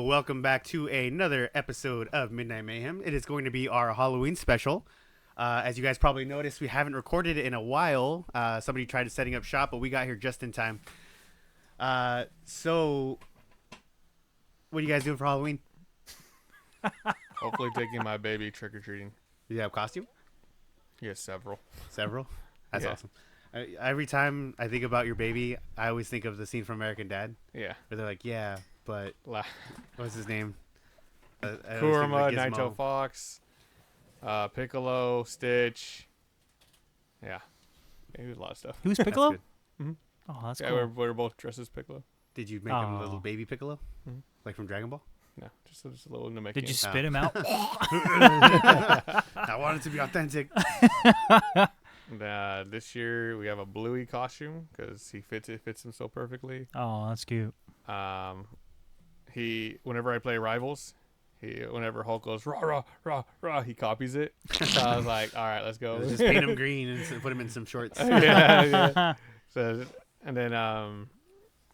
welcome back to another episode of Midnight Mayhem. It is going to be our Halloween special. As you guys probably noticed, we haven't recorded it in a while. Somebody tried setting up shop, but we got here just in time. So, what are you guys doing for Halloween? Hopefully taking my baby trick-or-treating. Do you have a costume? Yes, several. Several? That's Yeah. awesome. Every time I think about your baby, I always think of the scene from American Dad. Yeah. Where they're like, yeah, but what's his name? I always think of Kurama, Gizmo. Naito Fox, Piccolo, Stitch. Yeah. He was a lot of stuff. Who's Piccolo? That's Mm-hmm. Oh, that's Yeah, cool. we're both dressed as Piccolo. Did you make him a little Oh. baby Piccolo? Mhm. Like from Dragon Ball? No, just a little Namekian. Did you spit him out? I want it to be authentic. This year we have a Bluey costume because it fits him so perfectly. Oh, that's cute. Whenever I play Rivals, whenever Hulk goes rah rah rah rah, he copies it. So I was like, all right, let's go. Just paint him green and put him in some shorts. yeah. So and then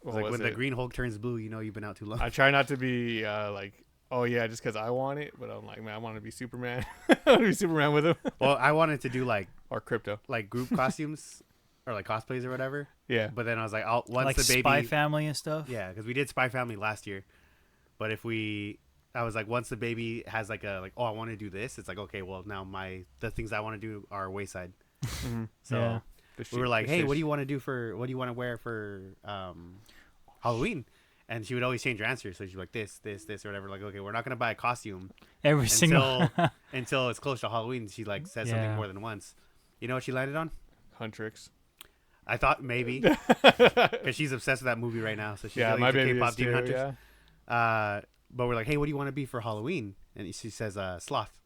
It's like when the Green Hulk turns blue, you know you've been out too long. I try not to be like, oh yeah, just because I want it, but I'm like, man, I want to be Superman. I want to be Superman with him. Well, I wanted to do Or Crypto. like group costumes or like cosplays or whatever. Yeah. But then I was like, once like the baby, Spy Family and stuff. yeah, because we did Spy Family last year. But I was like, once the baby has like I want to do this. It's like, okay, well now the things I want to do are wayside. Mm-hmm. So Yeah. we were like, hey, what do you want to wear for Halloween? And she would always change her answer. So she'd be like, this, or whatever. Like, okay, we're not going to buy a costume Every single. until it's close to Halloween. She like says something Yeah. more than once. You know what she landed on? Huntrix. I thought maybe. Because she's obsessed with that movie right now. So she's Yeah, really my into baby K-pop is Demon too. Hunters. Yeah. But we're like, hey, what do you want to be for Halloween? And she says, sloth.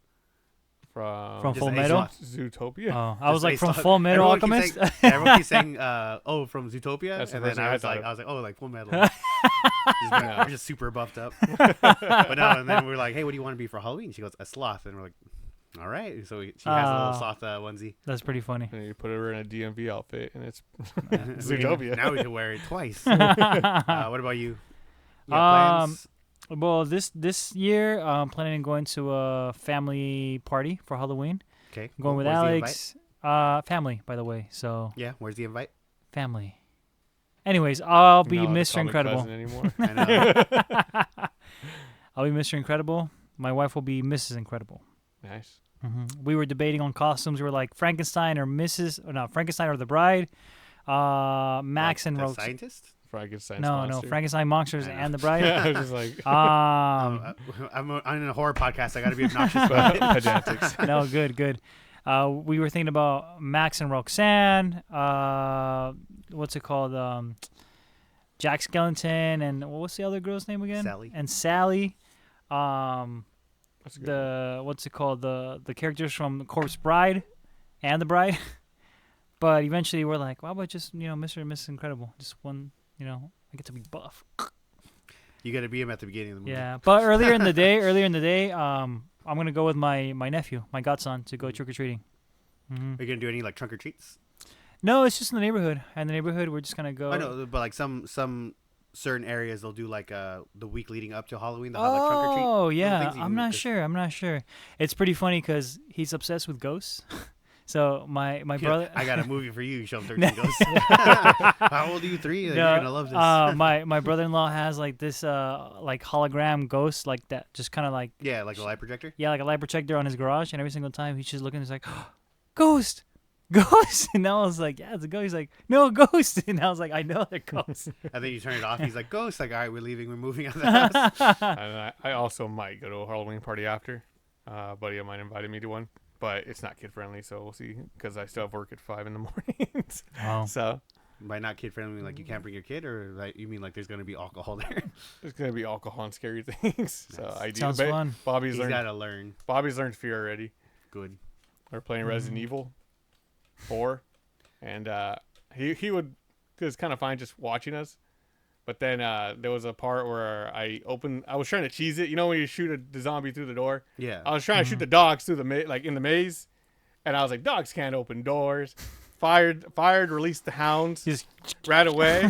From Full a Metal? sloth. Zootopia. Oh, I was Just like a from sloth. Full Metal Everyone keeps Alchemist. Everyone keeps saying, from Zootopia. That's the And first then thing I I thought was of. like, like Full Metal. We're just super buffed up. But no, and then we're like, hey, what do you want to be for Halloween? She goes, a sloth. And we're like, all right. So she has a little sloth onesie. That's pretty funny. And you put her in a DMV outfit, and it's We Zootopia. can- now we can wear it twice. What about you? You have plans? Well, this year, I'm planning on going to a family party for Halloween. Okay. I'm going with Where's the Alex. Family, by the way. So Yeah. Where's the invite? family. Anyways, I'll be Not to Mr. call me Incredible. cousin anymore. I know. I'll be Mr. Incredible. My wife will be Mrs. Incredible. Nice. We were debating on costumes. We were like Frankenstein or Frankenstein or the Bride. Max Like and the Rogue. scientist? No, Monster. Frankenstein monsters I know. and the Bride. I was just like, um, I'm in a horror podcast. I got to be obnoxious about it. pedantics. no, good. We were thinking about Max and Roxanne. What's it called? Jack Skellington and what's the other girl's name again? Sally. And Sally. That's a good one. What's it called? The characters from Corpse Bride and the Bride. But eventually we're like, why about just Mr. and Mrs. Incredible? Just one. I get to be buff. You got to be him at the beginning of the movie. Yeah, but earlier in the day, I'm gonna go with my nephew, my godson, to go trick or treating. Are you going to do any like trunk or treats? No, it's just in the neighborhood. And the neighborhood, we're just gonna go. I know, but like some certain areas they'll do like the week leading up to Halloween. They'll have like trunk or treat. Oh little yeah, things you I'm can not just- sure. It's pretty funny because he's obsessed with ghosts. So my brother. I got a movie for you. You show him 13 ghosts. How old are you? 3? Like, No, you're gonna love this. my brother-in-law has like this like hologram ghost like that, just kind of like Yeah, like a light projector. like a light projector on his garage, and every single time he's just looking, he's like, ghost, and I was like, yeah, it's a ghost. He's like, no, ghost, and I was like, I know they're ghosts. And then you turn it off. He's like, ghost. Like, all right, we're leaving. We're moving out of the house. And I also might go to a Halloween party after. A buddy of mine invited me to one, but it's not kid friendly, so we'll see. Because I still have work at 5 in the mornings. Wow. So By not kid friendly, like you can't bring your kid, or like you mean like there's gonna be alcohol there? there's gonna be alcohol and scary things. So Nice. I do. Sounds fun. Bobby's He's learned. gotta learn. Bobby's learned fear already. Good. We're playing Resident Evil 4, and he would was kind of fine just watching us. But then there was a part where I was trying to cheese it. You know when you shoot the zombie through the door? Yeah. I was trying to shoot the dogs through in the maze, and I was like, dogs can't open doors. Fired, released the hounds, Just ran away,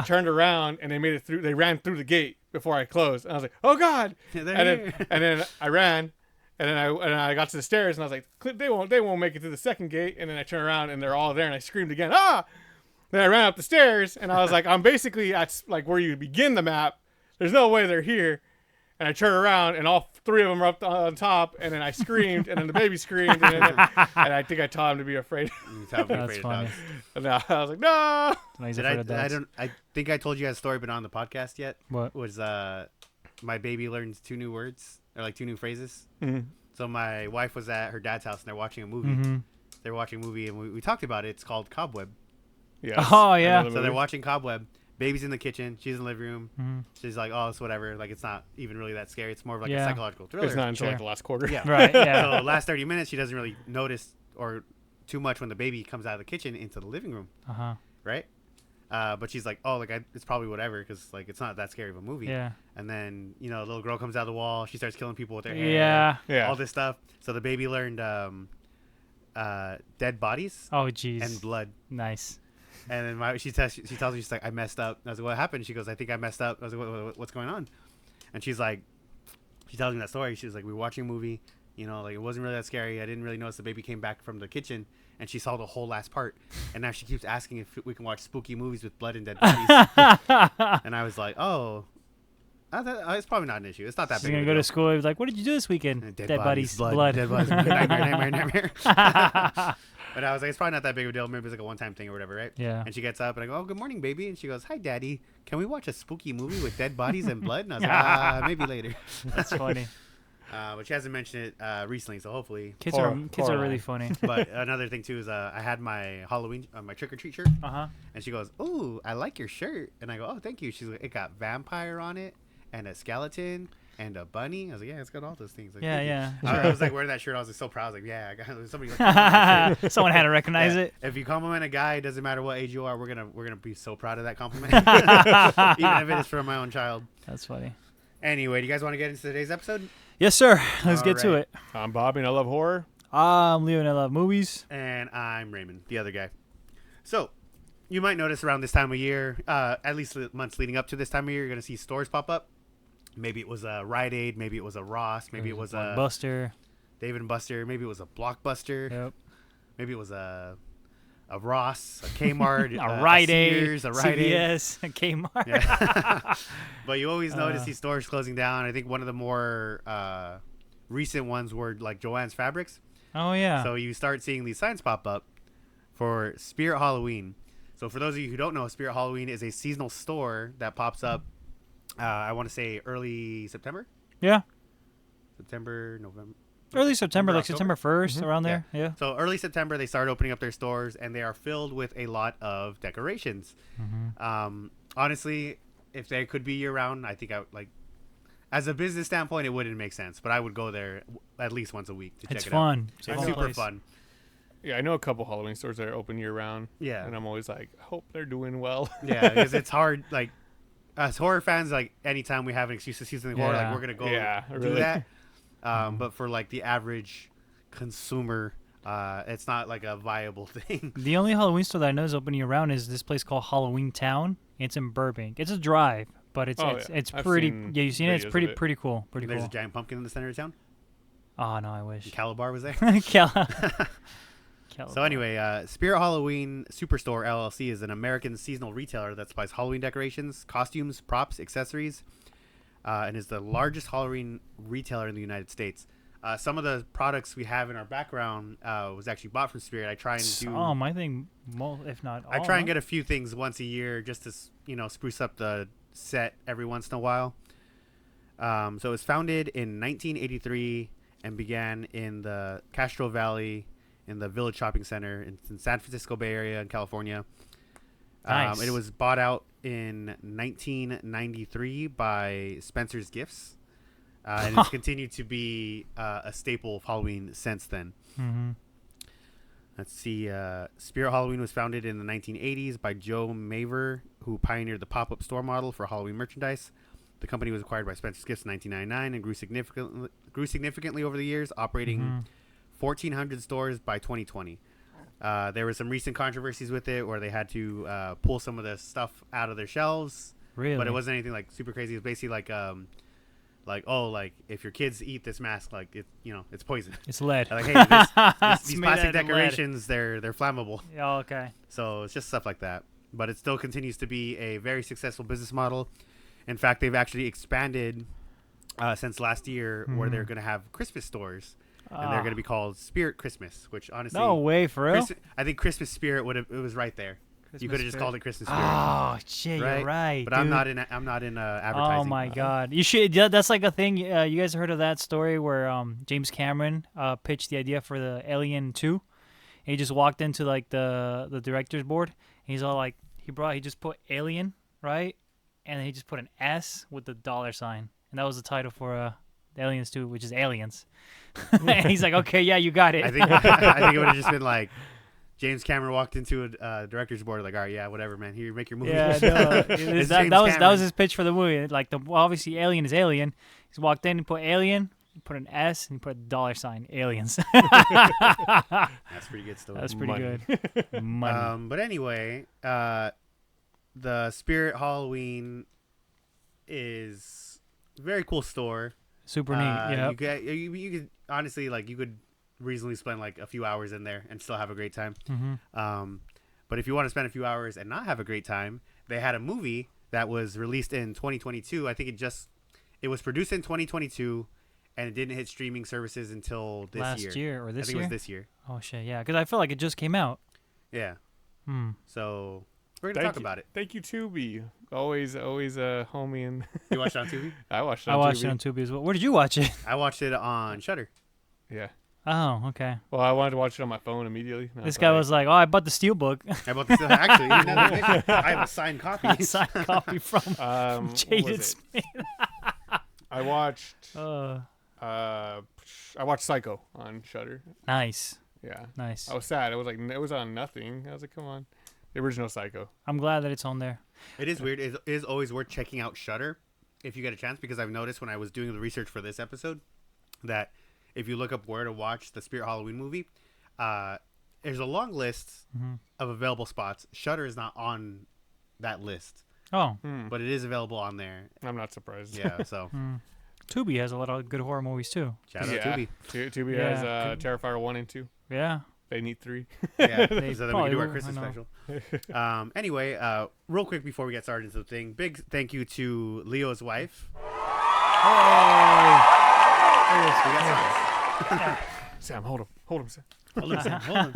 turned around, and they made it through. They ran through the gate. before I closed. And I was like, oh God. They're And then I ran. And then I got to the stairs and I was like, they won't make it to the second gate. And then I turned around and they're all there and I screamed again, ah! Then I ran up the stairs and I was like, I'm basically at like where you begin the map. There's no way they're here. And I turned around and all three of them are up on top. And then I screamed and then the baby screamed and I think I taught him to be afraid. That's funny. And I was like, no. Nice Did I think I told you guys a story, but not on the podcast yet. What? Was my baby learns 2 new words or like 2 new phrases. Mm-hmm. So my wife was at her dad's house and they're watching a movie. Mm-hmm. They were watching a movie and we talked about it. It's called Cobweb. Yes, Oh, yeah. So they're watching Cobweb. Baby's in the kitchen. She's in the living room. Mm-hmm. She's like, oh, it's whatever. Like, it's not even really that scary. It's more of like a Yeah. psychological thriller. It's not until Sure. like the last quarter. Yeah. Right. Yeah. So last 30 minutes, she doesn't really notice or too much when the baby comes out of the kitchen into the living room, Uh-huh. right? But she's like, oh, like it's probably whatever because like it's not that scary of a movie. Yeah. And then a little girl comes out of the wall. She starts killing people with her hair. Yeah. Yeah. All this stuff. So the baby learned dead bodies Oh, jeez. and blood. Nice. And then she tells me, she's like, I messed up. I was like, what happened? She goes, I think I messed up. I was like, what's going on? And she's like, she tells me that story. She's like, we were watching a movie, like it wasn't really that scary. I didn't really notice the baby came back from the kitchen and she saw the whole last part. And now she keeps asking if we can watch spooky movies with blood and dead bodies. And I was like, oh, it's probably not an issue. It's not that She's big. gonna of a go deal. to school. He's like, what did you do this weekend? Dead bodies, blood. Dead bodies, nightmare. But I was like, it's probably not that big of a deal. Maybe it's like a one-time thing or whatever, right? Yeah. And she gets up and I go, oh, good morning, baby. And she goes, hi, daddy. Can we watch a spooky movie with dead bodies and blood? And I was like, maybe later. That's funny. But she hasn't mentioned it recently, so hopefully. Kids are really Coraline. funny. But another thing too is I had my Halloween, my trick-or-treat shirt. Uh-huh. And she goes, ooh, I like your shirt. And I go, oh, thank you. She's like, it got vampire on it and a skeleton and a bunny. I was like, yeah, it's got all those things. Like, Yeah, thank you. yeah. I was like wearing that shirt. I was like so proud. I was like, yeah, I got somebody. Like, Someone had to recognize yeah. it. If you compliment a guy, it doesn't matter what age you are. We're gonna be so proud of that compliment, even if it is from my own child. That's funny. Anyway, do you guys want to get into today's episode? Yes, sir. Let's All get to right. it. I'm Bobby and I love horror. I'm Leo and I love movies. And I'm Raymond, the other guy. So, you might notice around this time of year, at least the months leading up to this time of year, you're gonna see stores pop up. Maybe it was a Rite Aid, maybe it was a Ross, maybe it was a Buster. Dave & Buster, maybe it was a Blockbuster, Yep. maybe it was a Ross, a Kmart, A Rite Aid, Sears, a Rite Aid. CVS, a Kmart. Yeah. But you always notice these stores closing down. I think one of the more recent ones were like Joann's Fabrics. Oh yeah. So you start seeing these signs pop up for Spirit Halloween. So for those of you who don't know, Spirit Halloween is a seasonal store that pops up, I want to say early September? Yeah. September, November. Early September, like October? September 1st, around there. Yeah. So early September, they start opening up their stores, and they are filled with a lot of decorations. Honestly, if they could be year-round, I think I would, like, as a business standpoint, it wouldn't make sense. But I would go there at least once a week to check It's it fun. out. It's a It's fun super place. fun. Yeah, I know a couple Halloween stores that are open year round. Yeah. And I'm always like, I hope they're doing well. Yeah, because it's hard. Like, as horror fans, like, anytime we have an excuse to see something horror, Yeah. like, we're going to go Yeah, do really. that. But for, like, the average consumer, it's not, like, a viable thing. The only Halloween store that I know is open year round is this place called Halloween Town. It's in Burbank. It's a drive, but it's Oh, it's, yeah. it's I've pretty. seen Yeah, you've seen it. It's videos of pretty it. pretty cool. Pretty There's cool. a giant pumpkin in the center of town. Oh no, I wish. Calabar was there. Calabar. So anyway, Spirit Halloween Superstore LLC is an American seasonal retailer that supplies Halloween decorations, costumes, props, accessories, and is the largest Halloween retailer in the United States. Some of the products we have in our background was actually bought from Spirit. I try and do. I think if not all. I try and get a few things once a year just to spruce up the set every once in a while. So it was founded in 1983 and began in the Castro Valley in the Village Shopping Center in San Francisco Bay Area in California. Nice. It was bought out in 1993 by Spencer's Gifts, and it's continued to be a staple of Halloween since then. Mm-hmm. Let's see. Spirit Halloween was founded in the 1980s by Joe Maver, who pioneered the pop-up store model for Halloween merchandise. The company was acquired by Spencer's Gifts in 1999 and grew significantly over the years, operating 1,400 stores by 2020. There were some recent controversies with it where they had to pull some of the stuff out of their shelves Really? But it wasn't anything like super crazy. It was basically like if your kids eat this mask, like it's poison. It's lead. Like, hey, It's these made out plastic of lead. decorations, they're flammable. Oh, okay. So it's just stuff like that. But it still continues to be a very successful business model. In fact, they've actually expanded since last year, where they're going to have Christmas stores, and they're going to be called Spirit Christmas. Which honestly, No way, for real. I think Christmas Spirit it was right there. You could have just called it Christmas Spirit. Oh shit, you're right. But dude. I'm not in advertising. Oh my god, you should. Yeah, that's like a thing. You guys heard of that story where James Cameron pitched the idea for the Alien 2? He just walked into like the director's board. And he's all like, he just put Alien, right, and then he just put an S with the $sign, and that was the title for Aliens 2, which is Aliens. And he's like, okay, yeah, you got it. I think it would have just been like, James Cameron walked into a director's board, like, all right, yeah, whatever, man. Here, make your movie. Yeah, no, It's that James was Cameron. his pitch for the movie. Like obviously Alien is Alien. He's walked in and put Alien, put an S, and he put $sign Aliens. That's pretty good still. That's pretty Money. good. Money. But anyway, the Spirit Halloween is a very cool store. Super neat. Yeah. You could honestly, like, you could reasonably spend like a few hours in there and still have a great time. Mm-hmm. But if you want to spend a few hours and not have a great time, they had a movie that was released in 2022. I think it was produced in 2022, and it didn't hit streaming services until this Last year or this I think year? it was this year. Oh shit, yeah. Because I feel like it just came out. Yeah. Hmm. So we're gonna talk about it. Thank you, Tubi. Always a homie. And You watched it on Tubi? I watched it. I On watched Tubi. it on Tubi as well. Where did you watch it? I watched it on Shudder. Yeah. Oh, okay. Well, I wanted to watch it on my phone immediately. and I This guy was like, "Oh, I bought the steelbook, I bought this actually. I have a signed copy. signed copy from what was Jaden it? Smith." I watched. Uh, I watched Psycho on Shudder. nice, Yeah. nice. I was sad. It was on nothing. I was like, come on, the original Psycho. I'm glad that it's on there. It is weird. It is always worth checking out Shudder if you get a chance, because I've noticed when I was doing the research for this episode that if you look up where to watch the Spirit Halloween movie, there's a long list of available spots. Shudder is not on that list, Oh, but it is available on there. I'm not surprised. Yeah, so Tubi has a lot of good horror movies too. shout out yeah. Tubi. Tubi Yeah, has Terrifier 1 and 2. Yeah. They need 3. Yeah, They so then we probably can do our will, Christmas I know. special. Anyway, real quick before we get started into the thing, big thank you to Leo's wife. Sam, hold him, Sam. Hold on, Sam, hold on.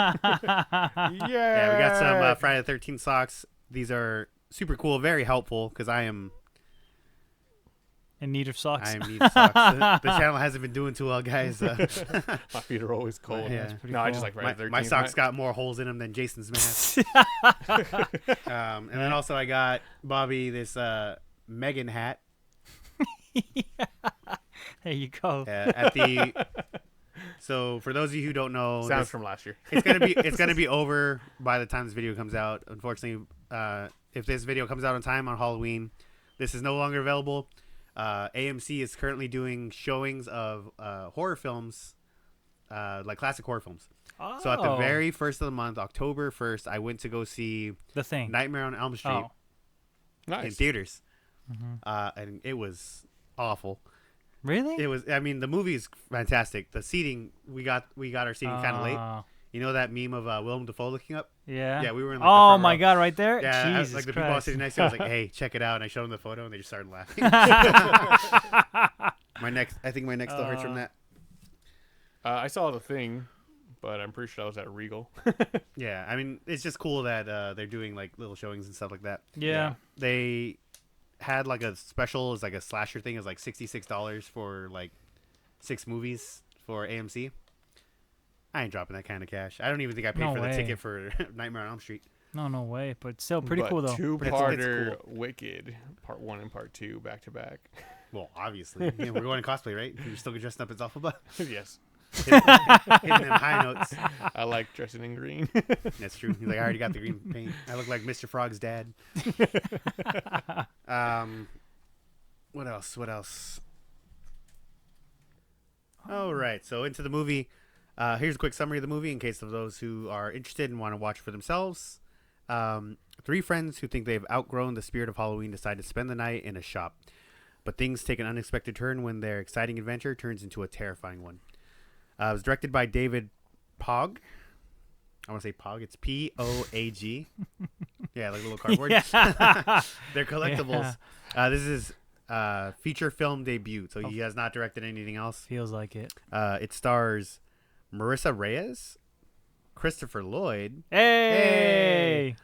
Yeah. Yeah, we got some Friday the 13th socks. These are super cool, very helpful, because I am In need of socks. need socks. The channel hasn't been doing too well, guys. My feet are always cold. Yeah. pretty No, I cool. just like Friday the 13th. my socks got more holes in them than Jason's mask. And then also I got Bobby this Megan hat There you go. at the. So for those of you who don't know, Sounds this- from last year. it's gonna be over by the time this video comes out. Unfortunately, if this video comes out on time on Halloween, this is no longer available. AMC is currently doing showings of horror films, like classic horror films. Oh, So at the very first of the month, October 1st, I went to go see the thing. Nightmare on Elm Street Oh, in Nice. theaters, and it was awful. really? It was. I mean, the movie is fantastic. The seating we got our seating kind of late. Oh, You know that meme of Willem Dafoe looking up? yeah. Yeah, we were in like the Oh front my row. god, right there. Yeah, I was, Jesus like the people I was Christ. sitting next to, I was like, "Hey, check it out!" And I showed them the photo, and they just started laughing. I think my neck still hurts from that. I saw The Thing, but I'm pretty sure that was at Regal. Yeah, I mean, it's just cool that they're doing like little showings and stuff like that. Yeah. They had like a special, it's like a slasher thing. It was like $66 for like 6 movies for AMC. I ain't dropping that kind of cash. I don't even think I paid No for way. the ticket for Nightmare on Elm Street. No way. But still pretty But cool though. Two-parter It's Wicked, part 1 and part 2 back to back. Well, obviously, yeah, we're going to cosplay, right? You're still dressing up as Alphaba, Yes, hitting them high notes. I like dressing in green. That's true. He's like, I already got the green paint. I look like Mr. Frog's dad. What else? All right, so into the movie. Here's a quick summary of the movie in case of those who are interested and want to watch for themselves. Three friends who think they've outgrown the spirit of Halloween decide to spend the night in a shop. But things take an unexpected turn when their exciting adventure turns into a terrifying one. It was directed by David Pog. I want to say Pog. It's P-O-A-G. Yeah, like a little cardboard. They're collectibles. This is feature film debut, so he has not directed anything else. Feels like it. It stars Marissa Reyes, Christopher Lloyd. Hey!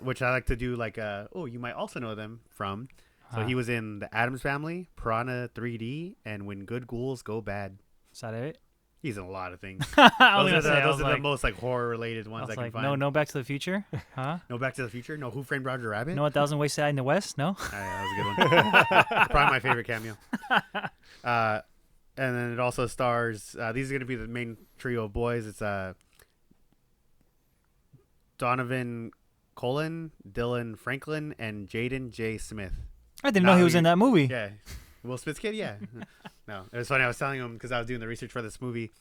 Which I like to do like, you might also know them from. So he was in The Addams Family, Piranha 3D, and When Good Ghouls Go Bad. Is that it? He's in a lot of things. Those Those are the most like horror related ones I can find. No Back to the Future? Huh? No Back to the Future? No Who Framed Roger Rabbit? No 1,000 Ways to Die in the West? No? That was a good one. Probably my favorite cameo. And then it also stars, these are going to be the main trio of boys. It's Donovan Cullen, Dylan Franklin, and Jaden J. Smith. I didn't know he was in that movie. Yeah. Will Smith's kid? Yeah. No, it was funny. I was telling him because I was doing the research for this movie.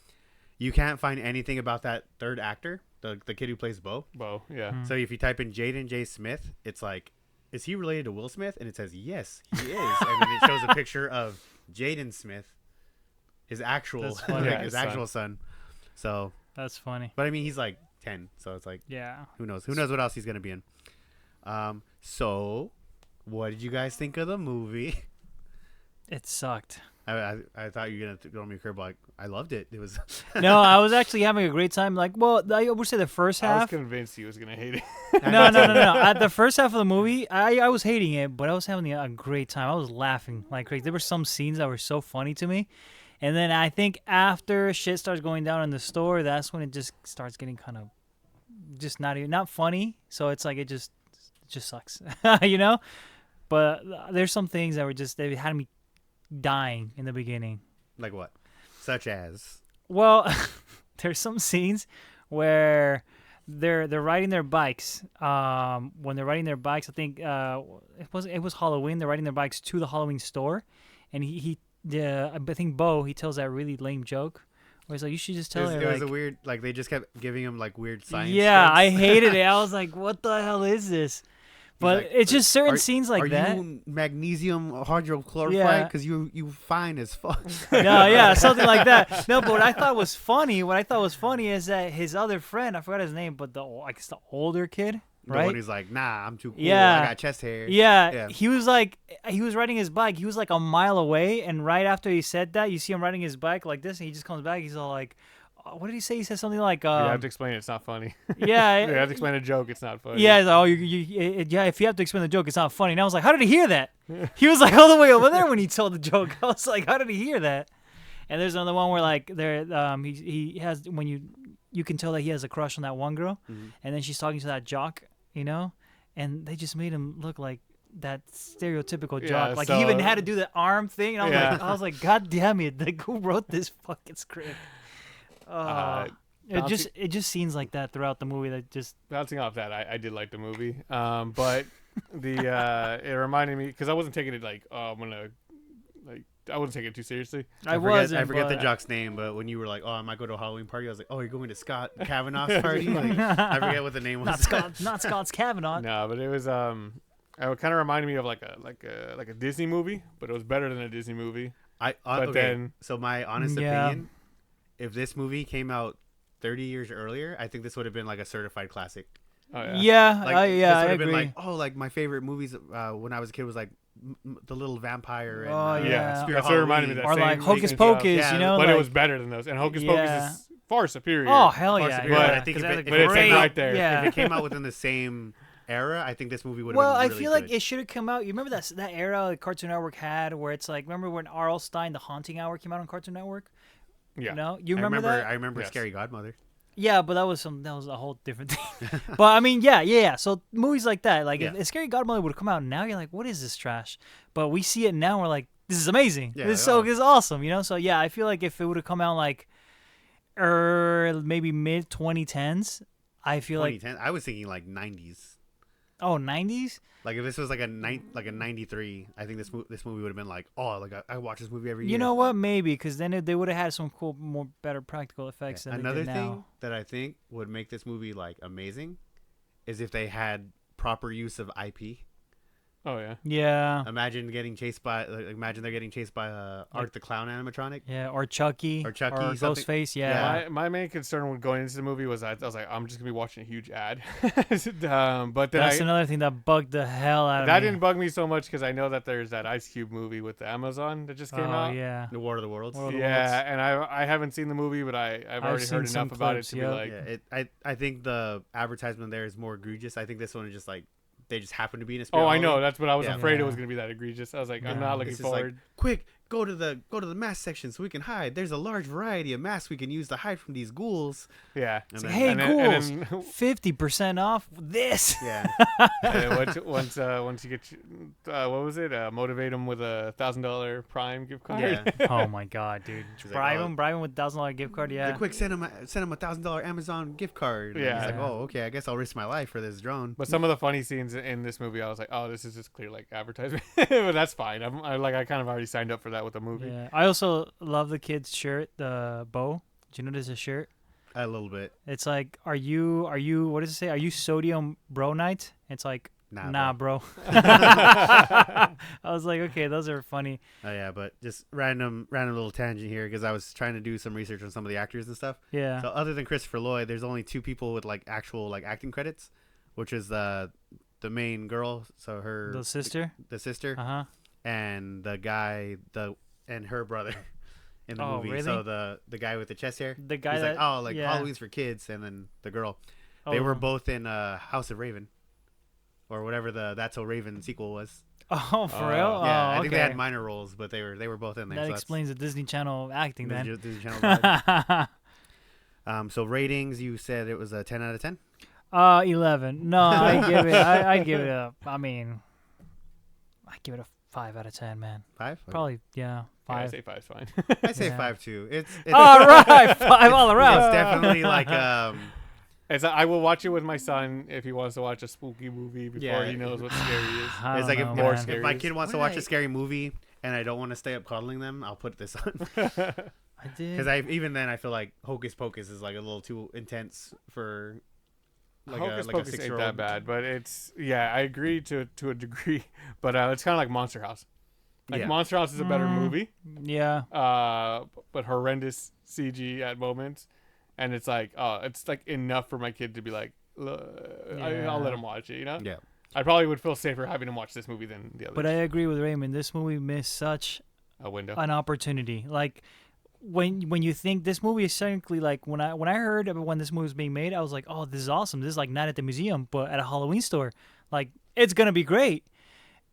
You can't find anything about that third actor, the kid who plays Bo. Bo, yeah. So if you type in Jaden J. Smith, it's like, is he related to Will Smith? And it says, yes, he is. And then it shows a picture of Jaden Smith, his actual son. So that's funny. But I mean, he's like 10, so it's like, yeah. Who knows? Who knows what else he's gonna be in? So, what did you guys think of the movie? It sucked. I thought you were gonna throw me a curveball. Like, I loved it. It was No, I was actually having a great time. Like, well, I would say the first half. I was convinced he was gonna hate it. No. At the first half of the movie, I was hating it, but I was having a great time. I was laughing like crazy. There were some scenes that were so funny to me, and then I think after shit starts going down in the store, that's when it just starts getting kind of just not funny. So it's like it just sucks, you know. But there's some things that were they had me dying in the beginning. Like what? Such as? Well, there's some scenes where they're riding their bikes. When they're riding their bikes, I think it was Halloween. They're riding their bikes to the Halloween store, and I think Bo, he tells that really lame joke where he's like, you should just tell her. It was a weird, like they just kept giving him like weird science. Yeah, jokes. I hated it. I was like, what the hell is this? But like, it's just certain scenes like that. Are you magnesium hydrochloride? Because you fine as fuck. No, yeah, something like that. No, but what I thought was funny is that his other friend, I forgot his name, but the older kid, right? The one who's like, nah, I'm too cool. Yeah. I got chest hair. Yeah. He was riding his bike. He was like a mile away, and right after he said that, you see him riding his bike like this, and he just comes back. He's all like, what did he say? He said something like, you have to explain it. It's not funny. Yeah. You have to explain a joke. It's not funny. Yeah. If you have to explain the joke, it's not funny. And I was like, how did he hear that? He was like all the way over there when he told the joke. I was like, how did he hear that? And there's another one where like he has, when you can tell that he has a crush on that one girl, and then she's talking to that jock, you know, and they just made him look like that stereotypical jock. Like he even had to do the arm thing. And I was like, God damn it! Like, who wrote this fucking script? It just seems like that throughout the movie. That just bouncing off that, I did like the movie, but it reminded me because I wasn't taking it like I'm gonna I wasn't taking it too seriously. I forget the jock's name, but when you were like, I might go to a Halloween party, I was like, you're going to Scott Kavanaugh's party? Like, I forget what the name was. Not Scott's Kavanaugh. No, but it was it kind of reminded me of like a Disney movie, but it was better than a Disney movie. So my honest opinion, if this movie came out 30 years earlier, I think this would have been like a certified classic. Oh, I Been agree. like, like my favorite movies when I was a kid was like The Little Vampire and that's what reminded me of that. Or like Hocus Pocus, you know. But like, it was better than those, and Hocus Pocus is far superior. Oh hell yeah! Superior, but I think if it's right there. Yeah. If it came out within the same era, I think this movie would have been really I feel like it should have come out. You remember that era that Cartoon Network had, where it's like, remember when R.L. Stein, The Haunting Hour, came out on Cartoon Network? Yeah. No, you remember that? I remember Scary Godmother. Yeah, but that was a whole different thing. But I mean, yeah. So movies like that, like if Scary Godmother would have come out now, you're like, what is this trash? But we see it now, we're like, this is amazing. Yeah, this is awesome, you know. So yeah, I feel like if it would have come out like, maybe mid 2010s, I feel like I was thinking like 90s. Oh, 90s. Like if this was like a 93, I think this movie would have been like, I watch this movie every year. You know what? Maybe because then they would have had some cool, better practical effects. Than Another they did thing now. that I think would make this movie like amazing is if they had proper use of IP. Oh yeah. Yeah. Imagine getting chased by. Imagine they're getting chased by Art the Clown animatronic. Yeah, or Chucky. Or Chucky, Or something. Ghostface. Yeah. My main concern with going into the movie was I was like, I'm just gonna be watching a huge ad. But then That's another thing that bugged the hell out of that me. didn't bug me so much because I know that there's that Ice Cube movie with the Amazon that just came Oh out. yeah. The War of the Worlds. World of Yeah, and I haven't seen the movie, but I've already seen heard some enough about it clips, to be yeah. like, Yeah, I think the advertisement there is more egregious. I think this one is just like they just happen to be in a spirit oh, I holiday. know. That's what I was Yeah. afraid it was Yeah. gonna be that egregious. I was like, Yeah. I'm not looking This is like, forward. quick, go to the mask section so we can hide. There's a large variety of masks we can use to hide from these ghouls. Yeah. And Like, then- hey, and then- and ghouls, 50% off this. Yeah, And then once you get, what was it? Motivate them with a $1,000 Prime gift card. yeah. Oh my god, dude! She's like, Bribe oh. him, bribe him with $1,000 gift card. Yeah. Like, quick, send him $1,000 Amazon gift card. And Yeah. he's like, Yeah. oh, okay, I guess I'll risk my life for this drone. But some of the funny scenes in this movie, I was like, oh, this is just clear like advertisement. But that's fine. I kind of already signed up for that with the movie. Yeah. I also love the kid's shirt, the bow. Did you notice his shirt? A little bit. It's like, are you? What does it say? Are you sodium bronite? It's like, nah, bro. I was like, okay, those are funny. Oh yeah, but just random little tangent here because I was trying to do some research on some of the actors and stuff. Yeah. So other than Christopher Lloyd, there's only 2 people with like actual like acting credits, which is the main girl, so her The sister. the sister, Uh-huh. and the guy and her brother in the Oh, movie. really? So the guy with the chest hair, The guy he's that like, oh, like yeah. Halloween's for kids, and then the girl, they were Oh. both in House of Raven, or whatever the That's So Raven sequel was. Oh, for real? Yeah, Oh, I think they okay. had minor roles, but they were both in there. That so that's- explains the Disney Channel acting then. Disney Channel vibe. So ratings, you said it was a 10 out of 10. 11. No, I give it. I give it a. I mean, I give it a 5 out of 10, man. 5. Probably, yeah, Yeah, I 5. say 5's fine. I say Yeah. 5 too. It's All right, 5 all around. it's definitely like I will watch it with my son if he wants to watch a spooky movie before Yeah. he knows what scary is. I it's don't like know, if, more man. scary. if my kid wants to What watch did a scary movie and I don't want to stay up cuddling them, I'll put this on. I did. Because even then I feel like Hocus Pocus is like a little too intense for like Hocus a Pocus ain't 6-year-old. that bad, but it's I agree to a degree, but it's kind of like Monster House. Like Yeah. Monster House is a better movie, Yeah. but horrendous CG at moments, and it's like enough for my kid to be like, I'll let him watch it, you know. Yeah. I probably would feel safer having him watch this movie than the other. But I agree with Raymond. This movie missed such a window. an opportunity. Like when you think this movie is technically like when I heard about when this movie was being made, I was like, oh, this is awesome. This is like not at the museum, but at a Halloween store. Like it's gonna be great.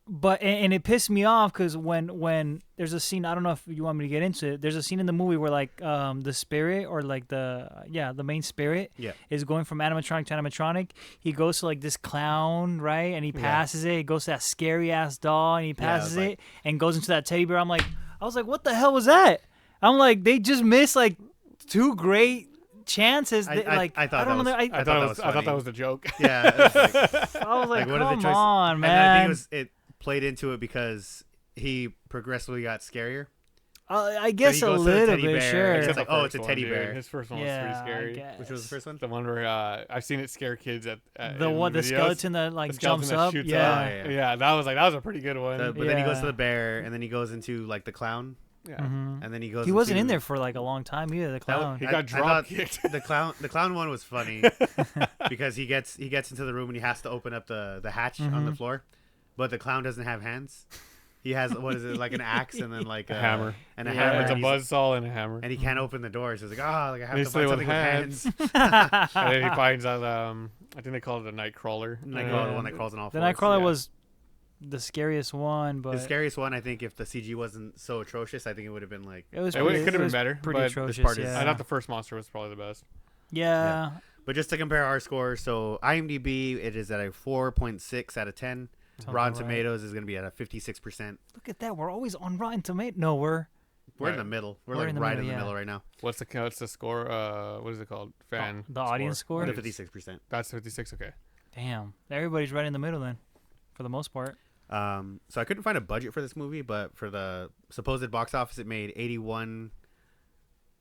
But and it pissed me off because when there's a scene, I don't know if you want me to get into it. There's a scene in the movie where like the spirit or like the main spirit Yeah. is going from animatronic to animatronic. He goes to like this clown, right? And he passes it. He goes to that scary ass doll and he passes like- it and goes into that teddy bear. I was like, what the hell was that? I'm like, they just missed like 2 great chances. I thought don't that know. was- I thought that was the joke. Yeah. It's like, I was like, what are the come choices? on, And then I man. think it played into it because he progressively got scarier. I guess he a goes to the little teddy bit, bear, sure. and Except like, the oh, first it's a one, teddy dude. bear. His first one Yeah, was pretty scary. I guess. Which was the first one? The one where I've seen it scare kids at The in one, the videos. skeleton that like The skeleton jumps that up. shoots Yeah. up. Yeah. Yeah, that was a pretty good one. But then he goes Yeah. to the bear, and then he goes into like the clown, yeah. Mhm. and then he goes. He wasn't in into- there for like a long time either. The clown. He I- got I drop thought kicked. The clown one was funny because he gets into the room and he has to open up the hatch on the floor, but the clown doesn't have hands. He has what is it like an axe and then like A hammer. and a Yeah. hammer. It's a and he's- buzzsaw and a hammer. and he can't open the door. So he's like, oh, like I have They to say find with something with hands. and then he finds out. I think they call it a Nightcrawler. Nightcrawler, the one that crawls on all The fours. Nightcrawler yeah. was the scariest one, but The scariest one, I think, if the CG wasn't so atrocious, I think it would have been like. it was It pretty, could have been was better, pretty but atrocious. part is- Yeah. I thought the first monster was probably the best. yeah. But just to compare our scores, so IMDb, it is at a 4.6 out of 10. Sounds Rotten about right. Tomatoes is going to be at a 56%. Look at that. We're always on Rotten Tomato. No, we're We're in Right. the middle. We're We're like in the right middle, in the yeah. middle right now. What's the score? What is it called? Fan. the audience score? The 56%. That's 56. Okay. Damn. Everybody's right in the middle then, for the most part. So I couldn't find a budget for this movie, but for the supposed box office, it made $81,000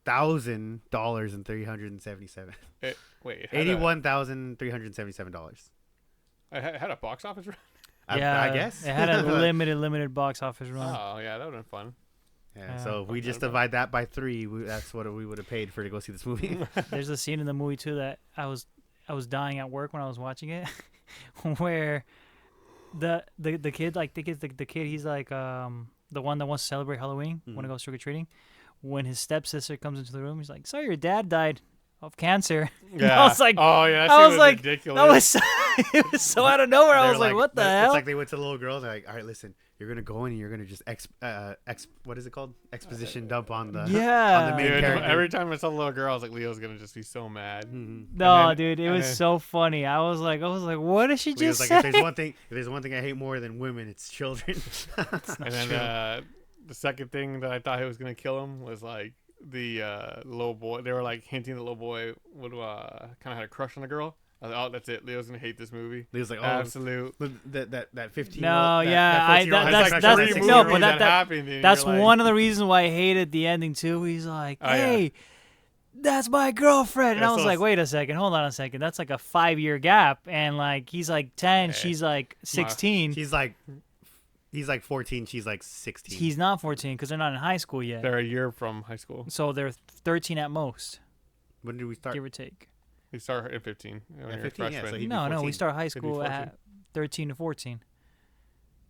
and $377. Wait. $81,377. I had a box office run. I guess it had a limited box office run. Oh yeah, that would have been fun. Yeah, so if we just divide that by 3, that's what we would have paid for to go see this movie. There's a scene in the movie too that I was dying at work when I was watching it, where the kid the kid he's like the one that wants to celebrate Halloween when he goes trick or treating. When his stepsister comes into the room, he's like, "So your dad died of cancer." Yeah. I was like, oh yeah, that I scene was was like, ridiculous. that was it was so out of nowhere. I They're was like, what the hell? It's like they went to the little girls. They're like, all right, listen, you're gonna go in and you're gonna just what is it called? Exposition dump on the on the main Dude, character. every time I saw the little girl, I was like, Leo's gonna just be so mad. Mm-hmm. No, dude, it was so funny. I was like, what did she just say? If there's one thing I hate more than women, it's children. And then the second thing that I thought he was gonna kill him was like the little boy. They were like hinting the little boy would kind of had a crush on the girl. I was like, oh, that's it. Leo's gonna hate this movie. Leo's like, oh, absolute. That 15. No, yeah, that's one of the reasons why I hated the ending too. He's like, hey. That's my girlfriend. And I was like, wait a second. Hold on a second. That's like a 5-year gap. And like, he's like 10. She's like 16. He's like 14. She's like 16. He's not 14 because they're not in high school yet. They're a year from high school. So they're 13 at most. When did we start? Give or take. We start at 15. At 15, yeah, so no, we start high school at 13 to 14.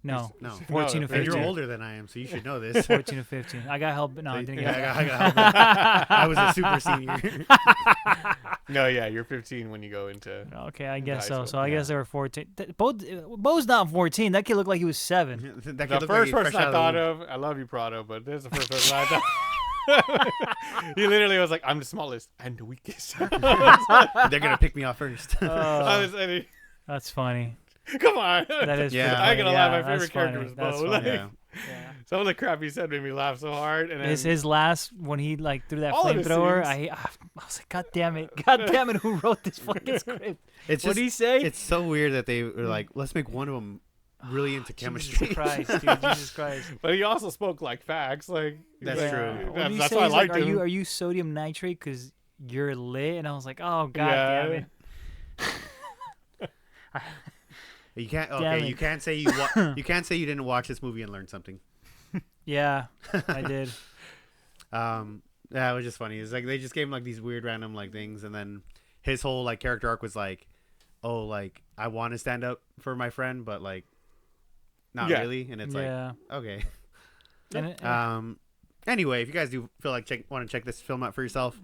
No, 14 to 15. You're older than I am, so you should know this. 14 to 15. I got help. No, I didn't get help. I got help. I was a super senior. No, yeah, you're 15 when you go into. Okay, I guess so. So I guess they were 14. Bo's not 14. That kid looked like he was 7. The first person I thought of, I love you, Prado, but this is the first person I thought. He literally was like, I'm the smallest and the weakest. They're going to pick me off first. That's funny. Come on. That is yeah. I ain't gonna lie, my favorite character was Bo. Like, yeah. Some of the crap he said made me laugh so hard. And then, his last, when he like threw that flamethrower, I was like, God damn it, who wrote this fucking script? What did he say? It's so weird that they were like, let's make one of them really into chemistry. Jesus Christ, dude, Jesus Christ. But he also spoke like facts. Like that's true. That's why I liked him. Are you sodium nitrate because you're lit? And I was like, oh, God damn it. You can't. Okay, you can't say you can't say you didn't watch this movie and learn something. Yeah, I did. Yeah, it was just funny. It's like they just gave him like these weird random like things, and then his whole like character arc was like, oh, like I want to stand up for my friend, but like not really. And it's like, okay. Anyway, if you guys do feel like want to check this film out for yourself,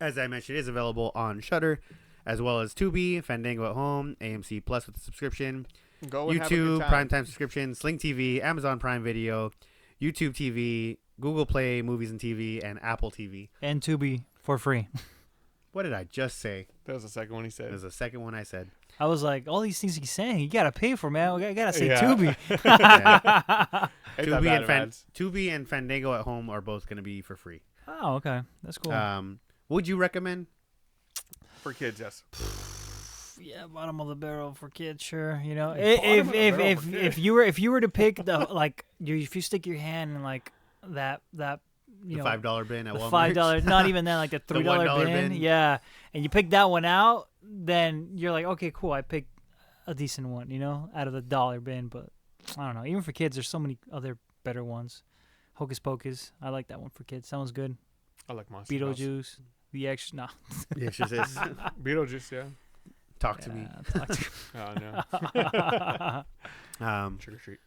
as I mentioned, it is available on Shudder, as well as Tubi, Fandango at Home, AMC Plus with a subscription, YouTube Primetime subscription, Sling TV, Amazon Prime Video, YouTube TV, Google Play Movies and TV, and Apple TV. And Tubi for free. What did I just say? That was the second one he said. That was the second one I said. I was like, all these things he's saying, you gotta pay for, man. I gotta say Tubi. Tubi and Fandango at Home are both going to be for free. Oh, okay, that's cool. Would you recommend? For kids, yes. Yeah, bottom of the barrel for kids, sure. You know, if you were to pick the like, if you stick your hand in like that you know, $5 bin at the Walmart. $5, not even that, like the $3 bin, yeah, and you pick that one out, then you're like, okay, cool, I picked a decent one, you know, out of the dollar bin. But I don't know, even for kids, there's so many other better ones. Hocus Pocus, I like that one for kids. Sounds good. I like Monster Beetlejuice, The Exorcist. The Exorcist. Beetlejuice, yeah. Talk to me. Oh no. Trick or treat.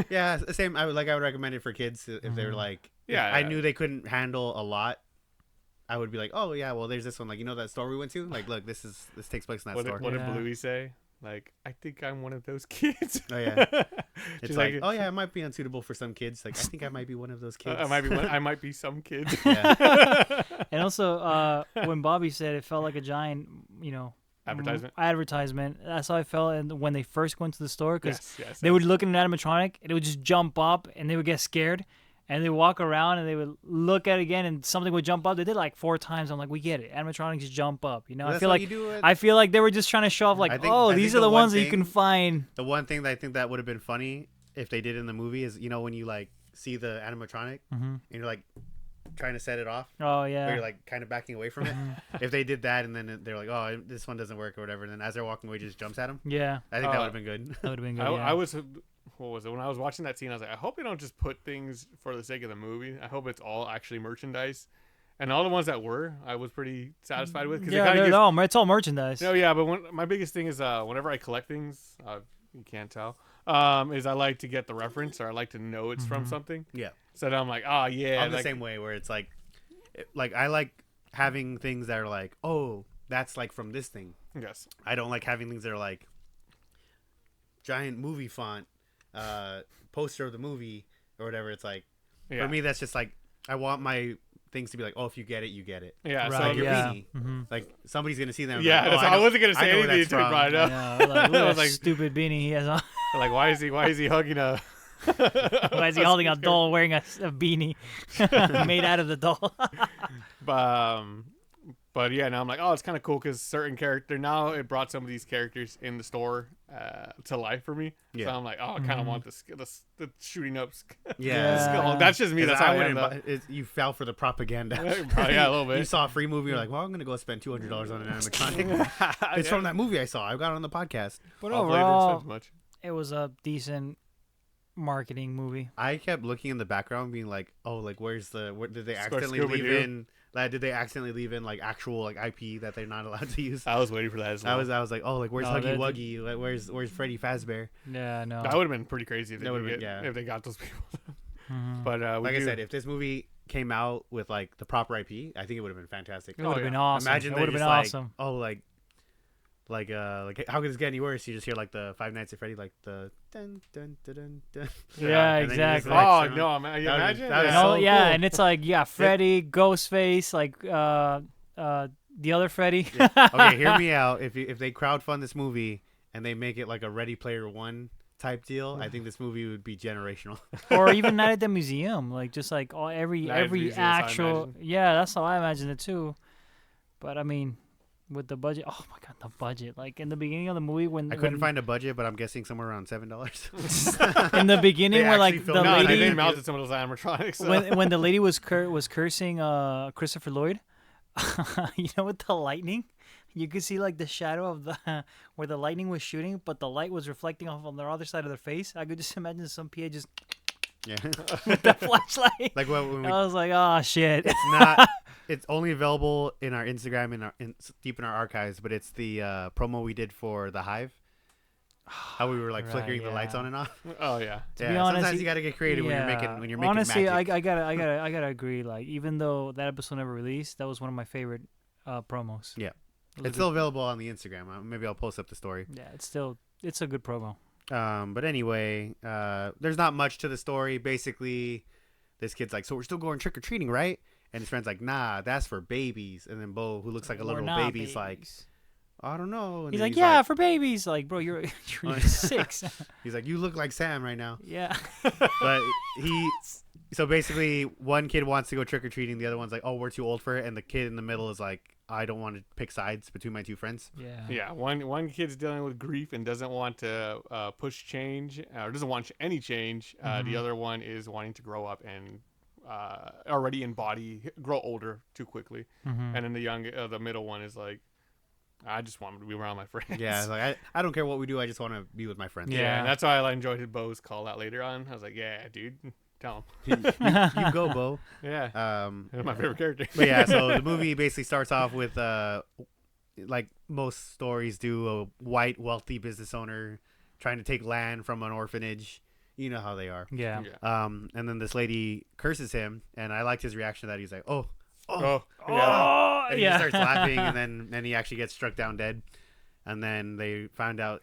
Yeah, same. I would recommend it for kids if they were like, I knew they couldn't handle a lot. I would be like, oh yeah, well there's this one, like, you know that store we went to, like, look, this takes place in that store. What did Bluey say? Like, I think I'm one of those kids. Oh yeah. It's like, oh yeah, it might be unsuitable for some kids. Like, I think I might be one of those kids. I might be some kid. Yeah. And also, when Bobby said it felt like a giant, you know, advertisement. That's how I felt. And when they first went to the store, because they would look at an animatronic and it would just jump up, and they would get scared, and they would walk around and they would look at it again, and something would jump up. They did like 4 times. I'm like, we get it. Animatronics just jump up. You know, well, I feel like they were just trying to show off, like, these are the ones that you can find. The one thing that I think that would have been funny if they did in the movie is, you know, when you like see the animatronic and you're like, trying to set it off. Oh yeah. Where you're like kind of backing away from it. If they did that and then they're like, oh, this one doesn't work or whatever, and then as they're walking away, just jumps at them. Yeah. I think that would have been good. That would have been good. I was, what was it? When I was watching that scene, I was like, I hope they don't just put things for the sake of the movie. I hope it's all actually merchandise. And all the ones that were, I was pretty satisfied with. Yeah, it's all merchandise. No, yeah, but my biggest thing is whenever I collect things, you can't tell, is I like to get the reference or I like to know it's from something. Yeah. So then I'm like, oh yeah. I'm the same way where it's like I like having things that are like, oh, that's like from this thing. Yes. I don't like having things that are like giant movie font, poster of the movie or whatever. It's like, for me, that's just like, I want my things to be like, oh, if you get it, you get it. Yeah. Right, So like your yeah. beanie. Like somebody's gonna see them. And yeah, be like, I wasn't gonna say where anything that's to it, from. but I know. Yeah, like, look I at was that like- stupid beanie he has on. Like, why is he hugging a? Why is he holding a doll wearing a beanie made out of the doll? But yeah, now I'm like, oh, it's kind of cool because certain character now it brought some of these characters in the store to life for me. Yeah. So I'm like, oh, I kind of want the shooting up. Yeah. Skull. That's just me. 'Cause That's how I wouldn't am. you fell for the propaganda. Yeah, a little bit. You saw a free movie, you're like, well, I'm gonna go spend $200 on an animatronic. It's from that movie I saw. I got it on the podcast. But Hopefully I didn't overall, spend much. it was a decent marketing movie. I kept looking in the background, being like, "Oh, like where did they Squish accidentally leave Scooby-Doo. in? Like, did they accidentally leave in like actual like IP that they're not allowed to use?" I was waiting for that as well. I was like, "Oh, like where's No, Huggy that- Wuggy? Like, where's Freddy Fazbear?" Yeah, no. That would have been pretty crazy if they, That would've did been- get- yeah. if they got those people. Mhm. But Like I said, if this movie came out with like the proper IP, I think it would have been fantastic. It would have yeah. been awesome. Imagine it that would have been just, like, awesome. Oh, like how could this get any worse? You just hear like the Five Nights at Freddy, like the dun dun dun dun dun. Yeah, And then you just, exactly. like, Oh sound- no, man! You that would- imagine? that would And so all, yeah, cool. and it's like Freddy, Ghostface, like the other Freddy. Okay, hear me out. If they crowdfund this movie and they make it like a Ready Player One type deal, I think this movie would be generational. Or even Night at the Museum, like just like every Night at the Museum, that's how I actual. imagine. Yeah, that's how I imagine it too. But I mean, with the budget, oh my god, the budget! Like in the beginning of the movie, when I couldn't find a budget, but I'm guessing somewhere around $7. in the beginning They where like actually the filmed No, it. they lady didn't mounted some of those animatronics. So. when the lady was cursing Christopher Lloyd, you know, with the lightning, you could see like the shadow of the where the lightning was shooting, but the light was reflecting off on the other side of their face. I could just imagine some PA just Yeah, with the flashlight. like when we, I was like, oh shit. it's not. It's only available in our Instagram deep in our archives, but it's the promo we did for the Hive. How we were like Right, flickering the lights yeah. on and off. Oh yeah. Yeah, be honest, sometimes you gotta get creative when you're making honestly, magic. I gotta agree. Like even though that episode never released, that was one of my favorite promos. Yeah. It was It's still available on the Instagram. Maybe I'll post up the story. yeah, it's a good promo. But anyway, there's not much to the story. Basically, this kid's like, so we're still going trick or treating, right? And his friend's like, nah, that's for babies. And then Bo, who looks like a We're little not baby's like, I don't know. And he's then like, yeah, for babies. Like, bro, you're Oh. 6. he's like, you look like Sam right now. Yeah. But so basically, one kid wants to go trick or treating. The other one's like, oh, we're too old for it. And the kid in the middle is like, I don't want to pick sides between my two friends. Yeah. Yeah, one kid's dealing with grief and doesn't want to push change or doesn't want any change. The other one is wanting to grow up and already grow older too quickly. Mhm. And then the middle one is like, I just want to be around my friends. Yeah, it's like I don't care what we do. I just want to be with my friends. Yeah. And that's why I enjoyed Bo's call out later on. I was like, yeah, dude, tell him. you go, Bo. Yeah, they're my favorite character. But yeah, so the movie basically starts off with like most stories do, a white wealthy business owner trying to take land from an orphanage. You know how they are. Yeah. And then this lady curses him, and I liked his reaction to that. He's like, oh, Oh, yeah. Oh, and he yeah. starts laughing, and then he actually gets struck down dead. And then they found out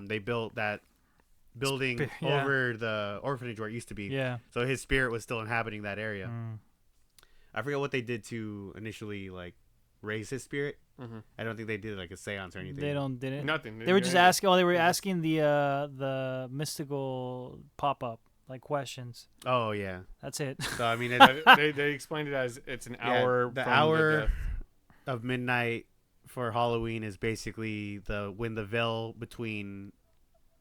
they built that building Yeah. over the orphanage where it used to be. Yeah. So his spirit was still inhabiting that area. Mm. I forget what they did to initially like raise his spirit. Mhm. I don't think they did like a seance or anything. They didn't. Nothing. They were just asking. Oh, they were asking the mystical pop up like questions. Oh yeah. That's it. So I mean, They explained it as it's an yeah, hour. the from hour death. of midnight for Halloween is basically when the veil between,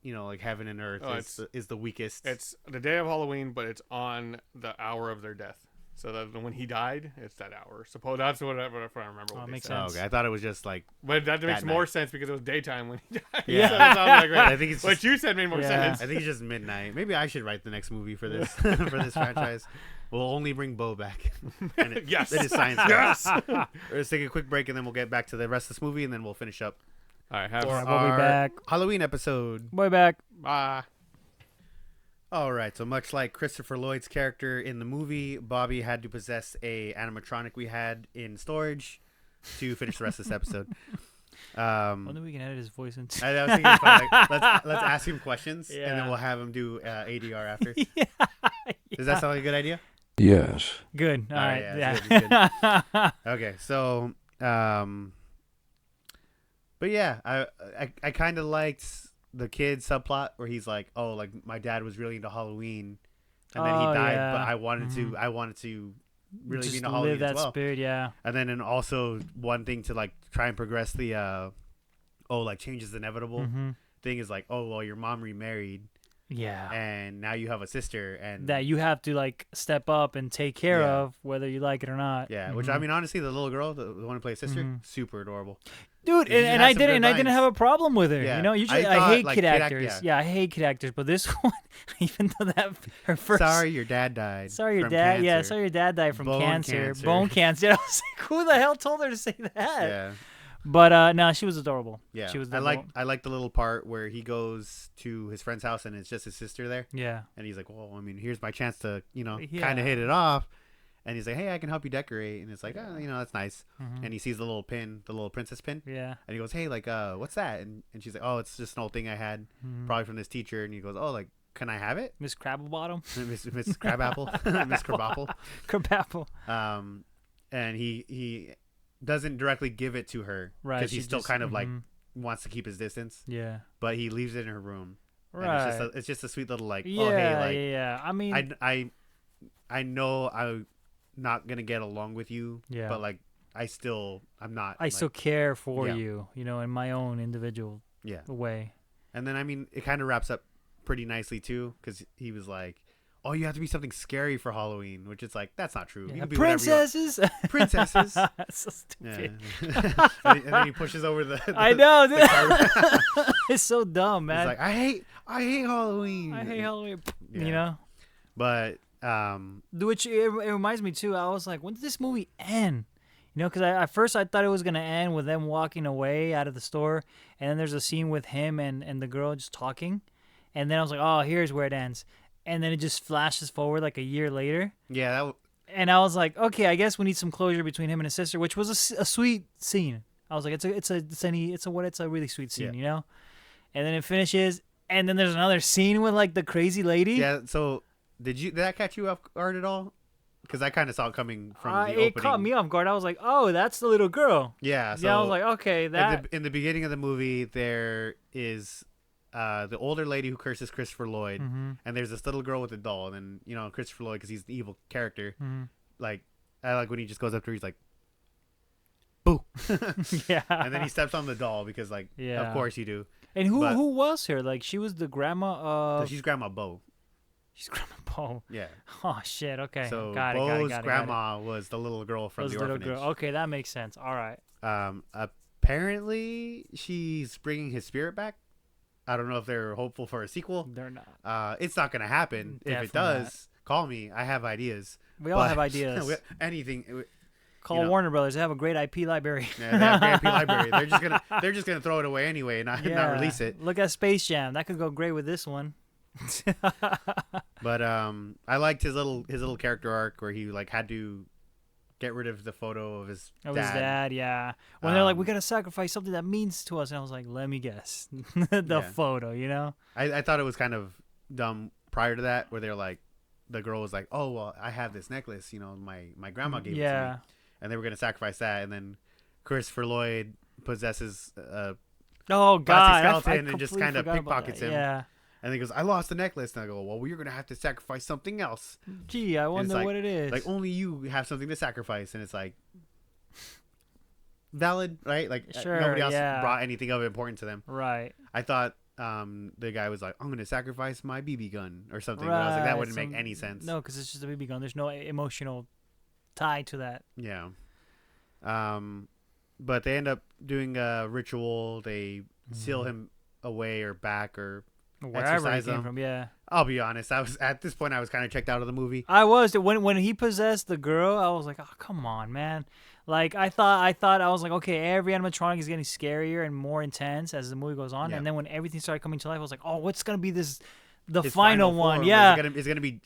like heaven and earth Oh, is the weakest. It's the day of Halloween, but it's on the hour of their death. So that when he died, it's that hour. Suppose that's what I remember. What they makes said. Oh, sense. okay. I thought it was just like. But that makes more night. sense because it was daytime when he died. Yeah. So that sounds like, right. I think it's What just, you said made more Yeah. sense. I think it's just midnight. Maybe I should write the next movie for this for this franchise. We'll only bring Bo back. And Yes. It is science. guy. Yes. Let's take a quick break and then we'll get back to the rest of this movie and then we'll finish up All right. Have for We'll be our back. Halloween episode. Boy back. bye. All right, so much like Christopher Lloyd's character in the movie, Bobby had to possess a animatronic we had in storage to finish the rest of this episode. Wonder we can edit his voice into. I was thinking, it's funny, like, let's ask him questions and then Yeah. we'll have him do ADR after. Yeah. Does that sound like a good idea? Yes. Good. All right. yeah, Yeah. it's good, Okay, so, but yeah, I kind of liked the kid subplot where he's like, oh, like my dad was really into Halloween, and then he Oh, died, yeah. but I wanted to really Just be into live Halloween that as well. spirit. Yeah. And also one thing to like try and progress the like change is inevitable Mm-hmm. thing is like, oh well, your mom remarried Yeah. and now you have a sister and That you have to like step up and take care Yeah. of, whether you like it or not. yeah, which Mhm. I mean honestly, the little girl, the one who plays sister, Mhm. super adorable. Dude, You and had I some didn't, good I didn't lines. have a problem with her. Yeah. You know, usually I I thought, hate like, kid kid act- actors. yeah. I hate kid actors, but this one, even though that her first. Sorry, your dad died. Sorry, your from dad. Yeah, cancer. sorry, your dad died from Bone cancer. cancer. Bone cancer. I was like, who the hell told her to say that? Yeah, But no, she was adorable. yeah. She was I adorable. like the little part where he goes to his friend's house and it's just his sister there, Yeah. and he's like, well, I mean, here's my chance to kind Yeah. of hit it off. And he's like, hey, I can help you decorate. And it's like, oh, that's nice. Mhm. And he sees the little pin, the little princess pin. Yeah. And he goes, hey, like, what's that? And she's like, oh, it's just an old thing I had, Mhm. probably from this teacher. And he goes, oh, like, can I have it? Miss Crabblebottom. Miss Crabapple, Miss Crabapple. Crabapple. And he doesn't directly give it to her Right. because he she still just- kind of like mhm. wants to keep his distance, Yeah. but he leaves it in her room. And Right. it's just a sweet little like, Yeah. oh, hey, like, yeah. I mean. I know I'm not gonna get along with you, Yeah. but like I'm not. I like, still care for yeah. you, in my own individual yeah. way. And then I mean, it kind of wraps up pretty nicely too, because he was like, "Oh, you have to be something scary for Halloween," which is like that's not true. You Yeah. can be whatever you want. Princesses. Princesses. so Yeah. stupid. And then he pushes over the. I know. the Dude. car- It's so dumb, He's man. like, I hate Halloween. I hate Halloween. Yeah. But Which it reminds me too. I was like, when did this movie end? Because at first I thought it was gonna end with them walking away out of the store, and then there's a scene with him and the girl just talking, and then I was like, oh, here's where it ends, and then it just flashes forward like a year later, yeah, and I was like, okay, I guess we need some closure between him and his sister, which was a sweet scene. I was like, it's a really sweet scene, Yeah. And then it finishes, and then there's another scene with like the crazy lady. yeah. So did that catch you off guard at all? Because I kind of saw it coming from the opening. It caught me off guard. I was like, oh, that's the little girl. Yeah. So Yeah, I was like, okay, that. in the beginning of the movie, there is the older lady who curses Christopher Lloyd, Mhm. and there's this little girl with a doll, and then Christopher Lloyd, because he's an evil character, Mhm. like I like when he just goes up to her, he's like, "Boo," Yeah. and then he steps on the doll because like, Yeah. of course you do. And who but- was her? Like, she was the grandma So of. she's Grandma Bo. She's Grandma Bo. Yeah. Oh shit. Okay. So got Bo's it. grandma was the little girl from Was the little orphanage. girl. Okay, that makes sense. All right. Apparently, she's bringing his spirit back. I don't know if they're hopeful for a sequel. They're not. It's not gonna happen. If it Definitely does, call me. I have ideas. We all But- have ideas. Anything. Call Warner Brothers. They have a great IP library. Yeah, they have a great IP library. They're just gonna throw it away anyway and not release it. Look at Space Jam. That could go great with this one. But I liked his little character arc where he like had to get rid of the photo of his Of dad. his dad, yeah. When they're like, we Um, gotta sacrifice something that means to us, and I was like, let me guess, the Yeah. photo, I thought it was kind of dumb prior to that, where they're like, the girl was like, oh well, I have this necklace, my grandma gave it to Yeah. me, and they were gonna sacrifice that, and then Christopher Lloyd possesses Oh God, skeleton I and just completely kinda forgot about pickpockets that. him. Yeah. and he goes, I lost the necklace, and I go, well, you're gonna have to sacrifice something else. Gee, I wonder like- what it is. Like only you have something to sacrifice, and it's like valid, right? Like Sure, nobody else yeah. brought anything of importance to them. Right. I thought the guy was like, I'm gonna sacrifice my BB gun or something, but I was like, that Right, wouldn't make some- any sense. No, because it's just a BB gun. There's no emotional tied to that. Yeah. But they end up doing a ritual. They seal him away or back or Wherever he exorcise came him. from, yeah. I'll be honest. At this point I was kind of checked out of the movie. I was when he possessed the girl. I was like, oh come on, man. Like I thought I was like, okay, every animatronic is getting scarier and more intense as the movie goes on. Yeah. And then when everything started coming to life, I was like, oh, what's gonna be the His final one? form, Yeah, is it gonna be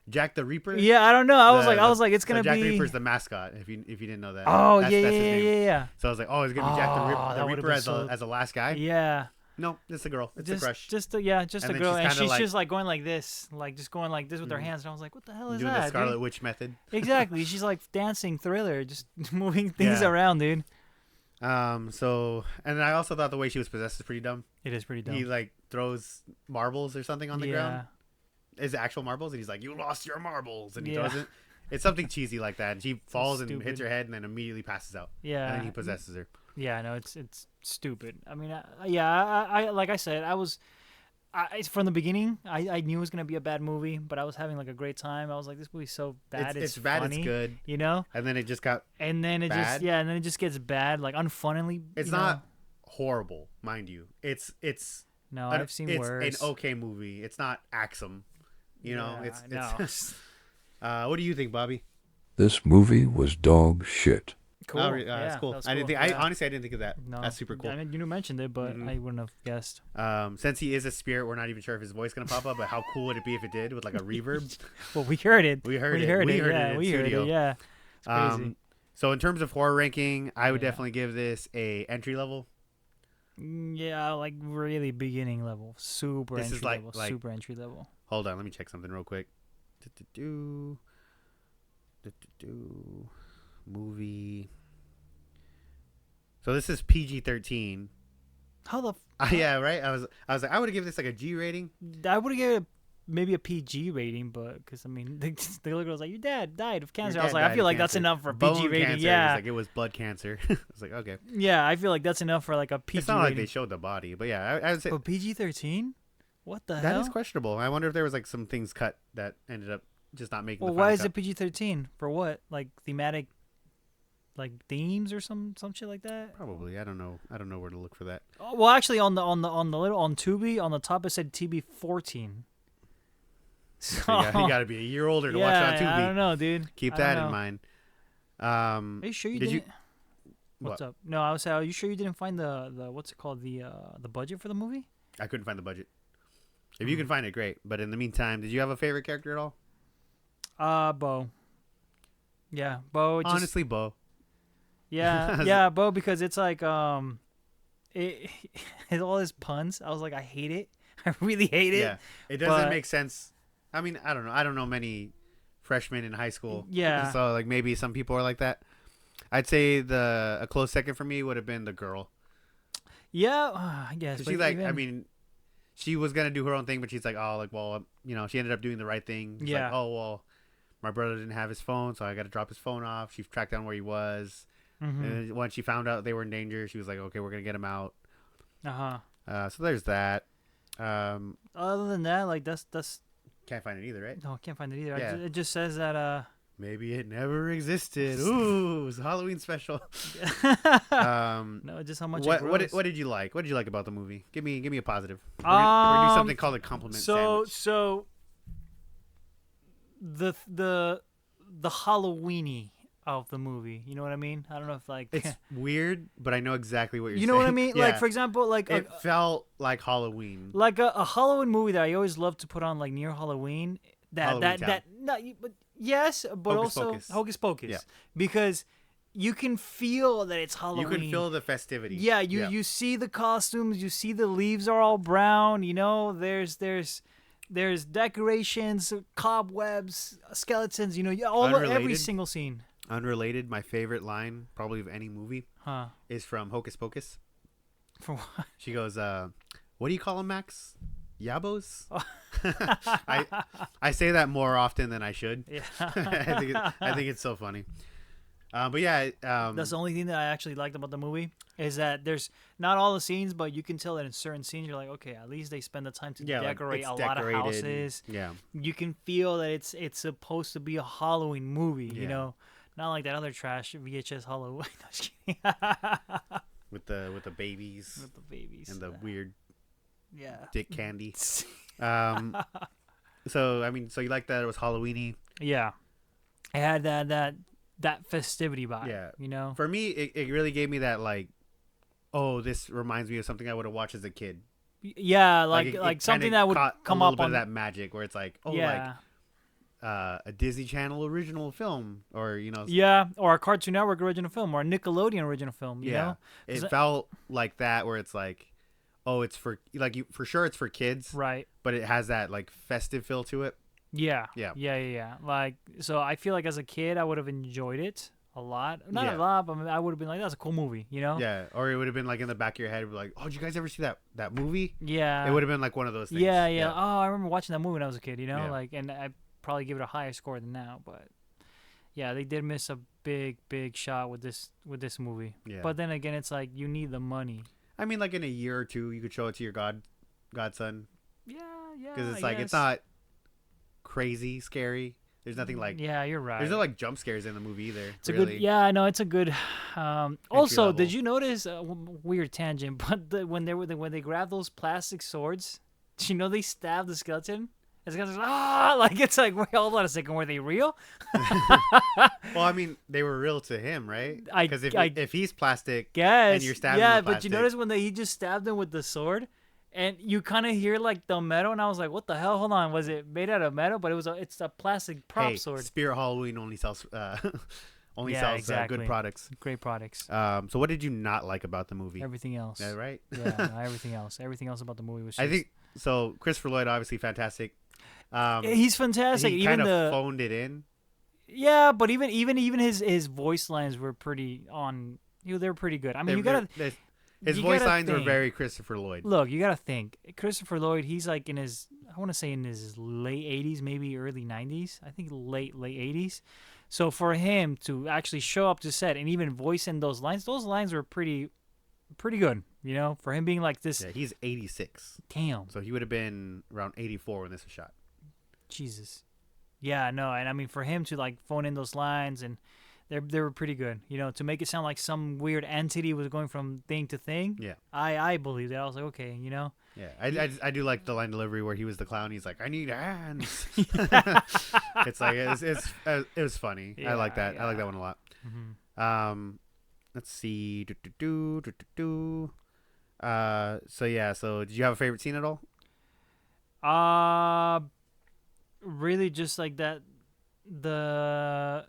Jack the Reaper? yeah. I don't know. I was like, it's gonna Jack be. the Reaper's the mascot. If you didn't know that. Oh that's yeah, his name. yeah. So I was like, oh, it's gonna be Jack the Oh, that would've Reaper been as so- as the last guy. Yeah. No, it's a girl. It's a crush. Just a And girl, then she's and kinda she's like- just like going like this, like just going like this with her Mhm. hands. And I was like, what the hell is Doing that? the Scarlet dude? Witch method. Exactly. She's like dancing Thriller, just moving things Yeah. around, dude. So and then I also thought the way she was possessed is pretty dumb. It is pretty dumb. He like throws marbles or something on the yeah. ground. Is it actual marbles? And he's like, "You lost your marbles," and he Yeah. throws it. It's something cheesy like that. And she falls and stupid. hits her head and then immediately passes out. Yeah. And then he possesses her. Yeah, no, it's stupid. I mean, I like I said, from the beginning, I knew it was gonna be a bad movie, but I was having like a great time. I was like, this movie's so bad, it's bad. funny, It's good. you know. And then it just got. And then bad? and then it just gets bad, like unfunnily. It's you know? not horrible, mind you. It's No, an, I've seen it's worse. an okay movie. It's not Axum. You know, Yeah, it's what do you think, Bobby? This movie was dog shit. cool. Oh, that's Yeah, cool. that was I didn't cool. think. Yeah. Honestly, I didn't think of that. No, That's super cool. I mean, you mentioned it, but Mhm. I wouldn't have guessed. Since he is a spirit, we're not even sure if his voice gonna pop up. But how cool would it be if it did with like a reverb? Well, we heard it. We heard We it. heard We it. heard it Yeah, in we heard studio. it. Yeah. It's crazy. So in terms of horror ranking, I would Yeah. definitely give this a entry level. Yeah, like really beginning level, super This entry is like- level, like- super entry level. Hold on, let me check something real quick. Movie. So this is PG-13. How the? Yeah, right. I was like, I would give this like a G rating. I would have given it maybe a PG rating, but because I mean, the little girl's like, your dad died of cancer. I was dad like, I died feel of like that's cancer. enough for a Bone PG rating. cancer. Yeah, It was blood cancer. I was like, okay. yeah, I feel like that's enough for like a PG It's not like rating. they showed the body, but yeah, I would say But PG-13? What the that hell? is questionable. I wonder if there was like some things cut that ended up just not making. Well, the why final is cut. it PG-13? For what? Like thematic, like themes or some shit like that? Probably. I don't know where to look for that. Oh, well, actually, on the little on Tubi on the top it said TB-14. So you got to be a year older to watch it on Tubi. I don't know, dude. Keep I don't that in know. mind. Are you sure you did you- didn't? What's What? up? No, I was saying, are you sure you didn't find the what's it called, the budget for the movie? I couldn't find the budget. If you can find it, great. But in the meantime, did you have a favorite character at all? Bo. Yeah, Bo. Just, Honestly, Bo. yeah, yeah, Bo, because it's like it all his puns. I was like, I hate it. I really hate it. Yeah, it doesn't but- make sense. I mean, I don't know. I don't know many freshmen in high school. Yeah. So like maybe some people are like that. I'd say a close second for me would have been the girl. Yeah, I guess. 'Cause But she's like, I even- mean, she was gonna do her own thing, but she's like, oh, like, well, you know, she ended up doing the right thing. It's Yeah. Like, oh well, my brother didn't have his phone, so I got to drop his phone off. She tracked down where he was. Mhm. And then when she found out they were in danger, she was like, okay, we're gonna get him out. Uh-huh. So there's that. Other than that, like that's Can't find it either, right? no, I can't find it either. Yeah. It just says that Maybe it never existed. Ooh, it's a Halloween special. no, just how much. What it what grossed. what did you like? What did you like about the movie? Give me a positive. We're gonna do something called a compliment sandwich. So the Halloweeny of the movie. You know what I mean? I don't know if like It's weird, but I know exactly what you're saying. you know what I mean? Yeah. Like for example, like It felt like Halloween. like a Halloween movie that I always love to put on like near Halloween. Halloween Town. But yes, but Hocus also Pocus. Hocus Pocus. Yeah. Because you can feel that it's Halloween. You can feel the festivity. Yeah, you see the costumes, you see the leaves are all brown, you know, there's decorations, cobwebs, skeletons, you know, every Unrelated. single scene. Unrelated, my favorite line probably of any movie Huh. is from Hocus Pocus. For what? She goes, "What do you call them, Max? Yabos?" Oh. I say that more often than I should. Yeah. I think it's so funny. But yeah, That's the only thing that I actually liked about the movie is that there's not all the scenes, but you can tell that in certain scenes you're like, okay, at least they spend the time to yeah, like, decorate it's a lot of decorated. houses. Yeah, You can feel that it's supposed to be a Halloween movie, Yeah. you know, not like that other trash VHS Halloween. No, just kidding. with the babies With the babies and the weird yeah. dick candy. So I mean, so you like that it was Halloweeny? Yeah, it had that festivity vibe. Yeah. you know. For me, it really gave me that like, oh, this reminds me of something I would have watched as a kid. Yeah, it like something kinda that would caught come a little up bit on of that magic where it's like, oh, yeah. like a Disney Channel original film, or Yeah, or a Cartoon Network original film, or a Nickelodeon original film. You know, it 'Cause felt like that where it's like, oh, it's for like you for sure it's for kids, right? but it has that like festive feel to it. Yeah, Yeah. yeah. Like, so I feel like as a kid, I would have enjoyed it a lot. Not Yeah. a lot, but I would have been like, "That's a cool movie," you know? Yeah, or it would have been like in the back of your head, like, oh, did you guys ever see that movie? Yeah. It would have been like one of those things. Yeah. Oh, I remember watching that movie when I was a kid. You know, Yeah. like, and I probably give it a higher score than now, but yeah, they did miss a big shot with this movie. Yeah. But then again, it's like you need the money. I mean, like in a year or two, you could show it to your godson, Yeah. because it's I like it's guess. not crazy scary. There's nothing like Yeah, you're right. there's no like jump scares in the movie either. It's a really. good, yeah, I know it's a good. Also, level. did you notice weird tangent? But when they grab those plastic swords, did you know they stab the skeleton? And the skeleton's like it's like, wait, hold on a second, were they real? Well, I mean, they were real to him, right? I- Because I if he's plastic, Yes. And you're stabbing yeah, with but plastic. you notice when he just stabbed him with the sword, and you kind of hear like the metal, and I was like, what the hell? Hold on, was it made out of metal? But it's a plastic prop hey, sword. Spirit Halloween only sells Yeah, sells exactly. good products. Great products. So what did you not like about the movie? Everything else. Yeah, right. Yeah, no, everything else. Everything else about the movie was. I just- think so. Christopher Lloyd, obviously fantastic. he's fantastic. He Even kind of the phoned it in. yeah, but even his voice lines were pretty on. They were pretty good. I mean, you gotta His you voice gotta lines were think. very Christopher Lloyd. look. You gotta think. Christopher Lloyd. He's like in his. I want to say in his late 80s, maybe early 90s. I think late 80s. So for him to actually show up to set and even voice in those lines were pretty good. You know, for him being like this. Yeah, he's 86, Damn. so he would have been around 84 when this was shot. Jesus. Yeah, no, and I mean for him to like phone in those lines and they were pretty good. You know, to make it sound like some weird entity was going from thing to thing. Yeah. I believe that. I was like, okay, you know. Yeah, I do like the line delivery where he was the clown. He's like, I need hands. It's like it was funny. I like that. I like that one a lot. Mhm. Let's see. So yeah. So did you have a favorite scene at all? Really just like that the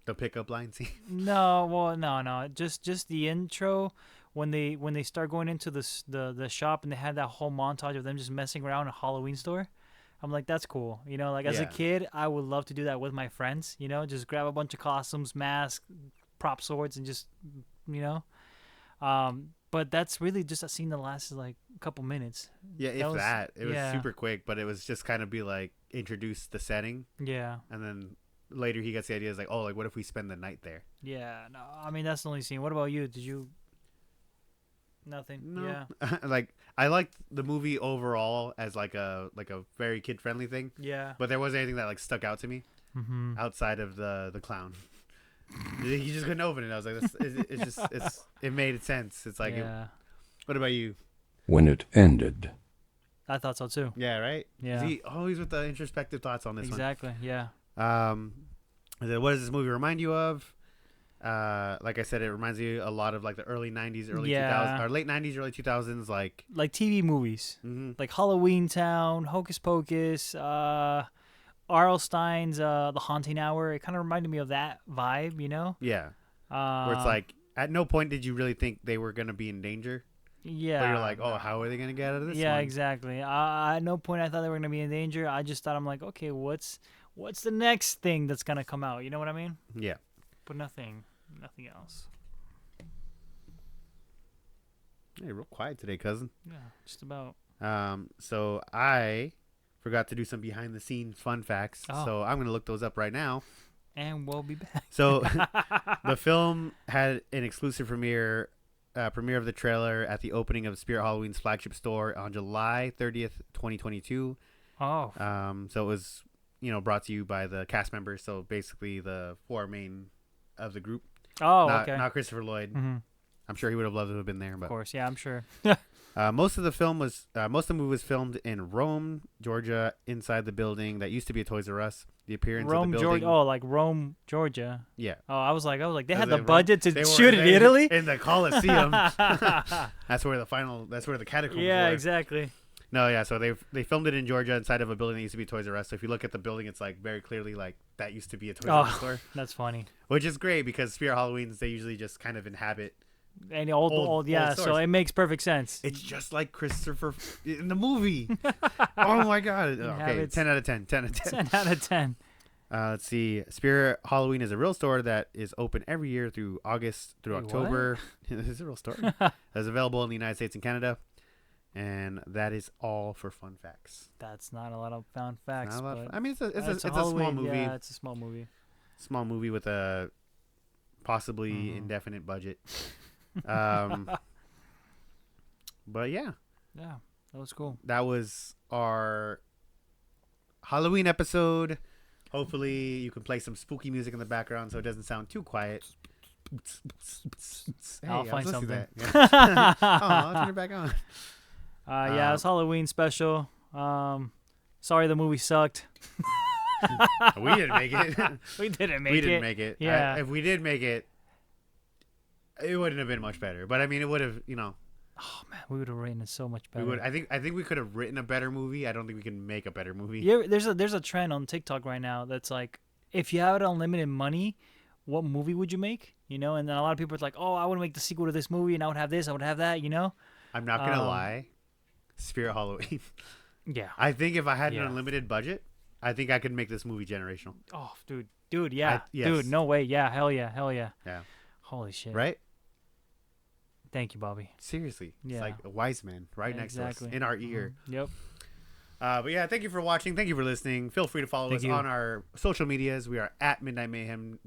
The pickup line scene. no. Just the intro when they start going into the shop and they had that whole montage of them just messing around in a Halloween store. I'm like, that's cool. You know, like as a Yeah. kid, I would love to do that with my friends, you know, just grab a bunch of costumes, masks, prop swords, and just, you know. But that's really just a scene that lasted like a couple minutes. Yeah, if That was- that. It was yeah. super quick, but it was just kind of be like introduce the setting, Yeah. and then later he gets the idea is like, oh, like what if we spend the night there? Yeah. No, I mean, that's the only scene. What about you? Did you? Nothing. No. Yeah. Like I liked the movie overall as like a very kid friendly thing, Yeah. but there wasn't anything that like stuck out to me Mm-hmm. outside of the clown. You just couldn't open it. I was like, it made sense. It's like, yeah. what about you? When it ended, I thought so too. Yeah, right. Yeah. See, always with the introspective thoughts on this Exactly. Yeah. one. I said, what does this movie remind you of? Like I said, it reminds you a lot of like the early '90s, early Yeah. 2000s, or late '90s, early 2000s, like. Like TV movies, Mhm. like Halloween Town, Hocus Pocus, R.L. Stein's The Haunting Hour. It kind of reminded me of that vibe, you know. Yeah, where it's like at no point did you really think they were gonna be in danger. Yeah. But you're like, oh, how are they gonna get out of this? Yeah, one? exactly. At no point I thought they were gonna be in danger. I just thought I'm like, okay, what's the next thing that's gonna come out? You know what I mean? Yeah. But nothing else. Hey, real quiet today, cousin. Yeah, just about. So I forgot to do some behind the scenes fun facts. Oh. So I'm gonna look those up right now. And we'll be back. So the film had an exclusive premiere of the trailer at the opening of Spirit Halloween's flagship store on July 30th, 2022. Oh. So it was, brought to you by the cast members. So basically the four main of the group. Oh, not, okay. Not Christopher Lloyd. Mm-hmm. I'm sure he would have loved to have been there, Of but course, yeah, I'm sure. most of the movie was filmed in Rome, Georgia, inside the building that used to be a Toys R Us. The appearance Rome, of the building. Georgia. Oh, like Rome, Georgia. Yeah. Oh, I was like, they Was had it the Rome? budget They to were shoot in there Italy. in the Colosseum. That's where the catacombs Yeah, were. exactly. No, yeah. So they filmed it in Georgia inside of a building that used to be Toys R Us. So if you look at the building, it's like very clearly like that used to be a Toys R Us store, That's funny. which is great because Spirit Halloweens they usually just kind of inhabit. And old, yeah. So stores. it makes perfect sense. It's just like Christopher in the movie. Oh my god. Okay, Inhabits- 10 out of 10. 10 out of 10. 10 out of 10. Let's see. Spirit Halloween is a real store that is open every year through August through Wait, October. It's a real store. It's available in the United States and Canada. And that is all for fun facts. That's not a lot of fun facts. Not a lot of but I mean, it's a small Halloween, movie. Yeah, it's a small movie. Small movie with a possibly indefinite budget. But yeah, Yeah, that was cool. that was our Halloween episode. Hopefully, you can play some spooky music in the background so it doesn't sound too quiet. Hey, I'll I was find listening to something. that. Yeah. Oh, I'll turn it back on. Yeah, it was Halloween special. Sorry the movie sucked. We didn't make it. We didn't make We it. didn't make it. Yeah. If we did make it, it wouldn't have been much better. But I mean, it would have. Oh man, we would have written it so much better. We would. I think we could have written a better movie. I don't think we can make a better movie. Yeah, there's a trend on TikTok right now that's like, if you had unlimited money, what movie would you make? And then a lot of people are like, oh, I want to make the sequel to this movie, and I would have this, I would have that. I'm not gonna lie. Spirit Halloween. Yeah. I think if I had an Yeah. unlimited budget, I think I could make this movie generational. Oh, dude, yeah, yes. dude, no way, yeah, hell yeah. Yeah. Holy shit. Right? Thank you, Bobby. Seriously. Yeah. It's like a wise man right next to us Exactly. in our ear. Yep. But yeah, thank you for watching. Thank you for listening. Feel free to follow Thank us you. on our social medias. We are at Midnight Mayhem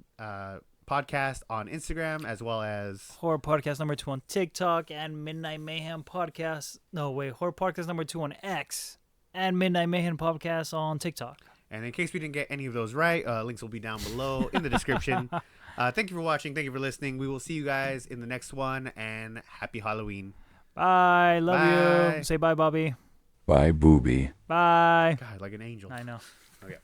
podcast on Instagram as well as Horror Podcast number 2 on TikTok and Midnight Mayhem Podcast. No, wait. Horror Podcast number 2 on X and Midnight Mayhem Podcast on TikTok. And in case we didn't get any of those right, links will be down below in the description. Thank you for watching. Thank you for listening. We will see you guys in the next one. And happy Halloween. Bye. Love Bye. you. Say bye, Bobby. Bye, booby. Bye. God, like an angel. I know. Okay.